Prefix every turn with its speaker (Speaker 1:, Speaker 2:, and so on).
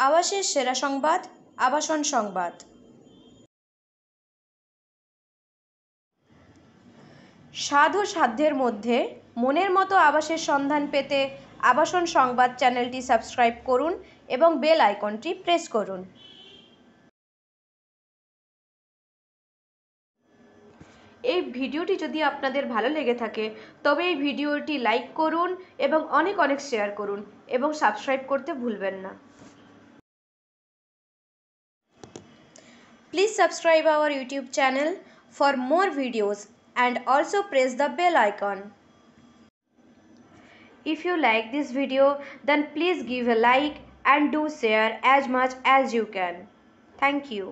Speaker 1: আবাসের সেরা সংবাদ, আবাসন সংবাদ। স্বাদ ও সাধ্যের মধ্যে মনের মতো আবাসের সন্ধান পেতে আবাসন সংবাদ চ্যানেলটি সাবস্ক্রাইব করুন এবং বেল আইকনটি প্রেস করুন। এই ভিডিওটি যদি আপনাদের ভালো লেগে থাকে তবে এই ভিডিওটি লাইক করুন এবং অনেক অনেক শেয়ার করুন এবং সাবস্ক্রাইব করতে ভুলবেন না। Please subscribe our YouTube channel for more videos and also press the bell icon. If you like this video, then please give a like and do share as much as you can. Thank you.